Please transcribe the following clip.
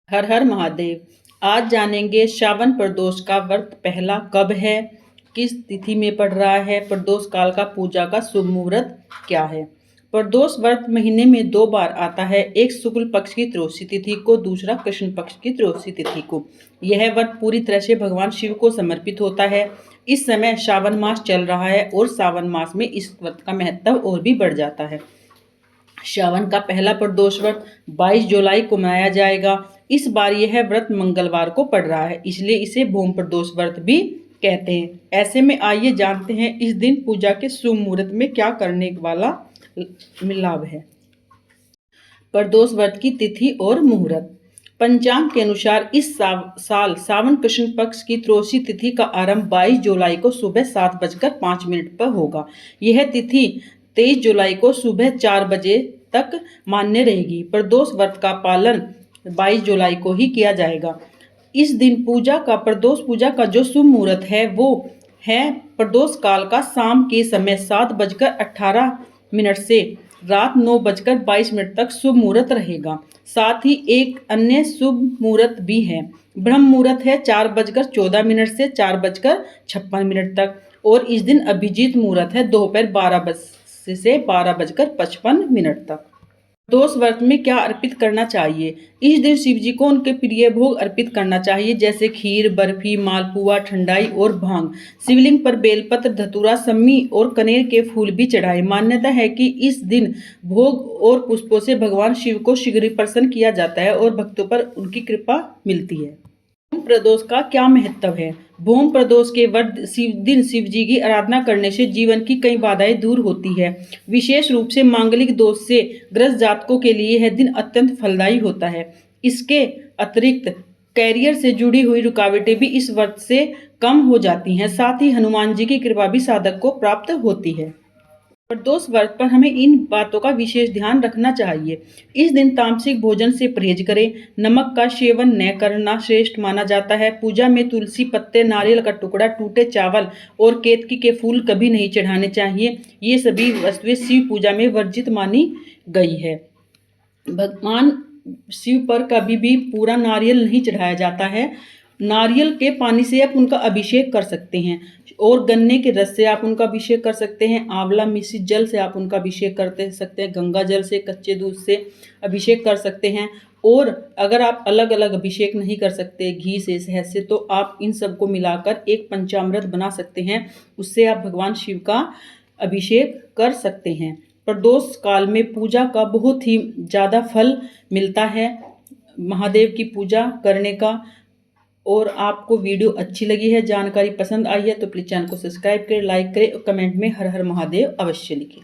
हर हर महादेव। आज जानेंगे श्रावण प्रदोष का व्रत पहला कब है, किस तिथि में पड़ रहा है, प्रदोष काल का पूजा का शुभ मुहूर्त क्या है। प्रदोष व्रत महीने में 2 बार आता है, एक शुक्ल पक्ष की त्रयोदशी तिथि को, दूसरा कृष्ण पक्ष की त्रयोदशी तिथि को। यह व्रत पूरी तरह से भगवान शिव को समर्पित होता है। इस समय श्रावण मास चल रहा है और श्रावण मास में इस व्रत का महत्व और भी बढ़ जाता है। श्रावण का पहला प्रदोष व्रत 22 जुलाई को मनाया जाएगा। इस बार यह व्रत मंगलवार को पड़ रहा है, इसलिए इसे भूम प्रदोष व्रत भी कहते हैं। ऐसे में आइए जानते हैं इस दिन पूजा के शुभ मुहूर्त में क्या करने वाला लाभ है। प्रदोष व्रत की तिथि और मुहूर्त। पंचांग के अनुसार इस साल सावन कृष्ण पक्ष की त्रयोदशी तिथि का आरंभ 22 जुलाई को सुबह 7:05 पर होगा। यह तिथि 23 जुलाई को सुबह 4 बजे तक मान्य रहेगी। प्रदोष व्रत का पालन 22 जुलाई को ही किया जाएगा। इस दिन प्रदोष पूजा का जो शुभ मुहूर्त है वो है प्रदोष काल का शाम के समय 7:18 से रात 9:22 तक शुभ मुहूर्त रहेगा। साथ ही एक अन्य शुभ मुहूर्त भी है। ब्रह्म मुहूर्त है 4:14 से 4:56 तक, और इस दिन अभिजीत मुहूर्त है दोपहर 12 से 12:55 तक। प्रदोष व्रत में क्या अर्पित करना चाहिए। इस दिन शिव जी को उनके प्रिय भोग अर्पित करना चाहिए, जैसे खीर, बर्फी, मालपुआ, ठंडाई और भांग। शिवलिंग पर बेलपत्र, धतूरा, सम्मी और कनेर के फूल भी चढ़ाएं। मान्यता है कि इस दिन भोग और पुष्पों से भगवान शिव को शीघ्र प्रसन्न किया जाता है और भक्तों पर उनकी कृपा मिलती है। भूम प्रदोष का क्या महत्व है। भूम प्रदोष के दिन शिव जी की आराधना करने से जीवन की कई बाधाएं दूर होती है। विशेष रूप से मांगलिक दोष से ग्रस्त जातकों के लिए यह दिन अत्यंत फलदायी होता है। इसके अतिरिक्त कैरियर से जुड़ी हुई रुकावटें भी इस व्रत से कम हो जाती हैं। साथ ही हनुमान जी की कृपा भी साधक को प्राप्त होती है। प्रदोष व्रत पर हमें इन बातों का विशेष ध्यान रखना चाहिए। इस दिन तामसिक भोजन से परहेज करें। नमक का सेवन न करना श्रेष्ठ माना जाता है। पूजा में तुलसी पत्ते, नारियल का टुकड़ा, टूटे चावल और केतकी के फूल कभी नहीं चढ़ाने चाहिए। ये सभी वस्तुएं शिव पूजा में वर्जित मानी गई है। भगवान शिव पर कभी भी पूरा नारियल नहीं चढ़ाया जाता है। नारियल के पानी से आप उनका अभिषेक कर सकते हैं, और गन्ने के रस से आप उनका अभिषेक कर सकते हैं। आंवला मिश्रित जल से आप उनका अभिषेक करते सकते हैं। गंगा जल से, कच्चे दूध से अभिषेक कर सकते हैं। और अगर आप अलग अलग अभिषेक नहीं कर सकते, घी से, शहद से, तो आप इन सबको मिलाकर एक पंचामृत बना सकते हैं। उससे आप भगवान शिव का अभिषेक कर सकते हैं। प्रदोष काल में पूजा का बहुत ही ज़्यादा फल मिलता है, महादेव की पूजा करने का। और आपको वीडियो अच्छी लगी है, जानकारी पसंद आई है, तो प्लीज़ चैनल को सब्सक्राइब करें, लाइक करें और कमेंट में हर हर महादेव अवश्य लिखें।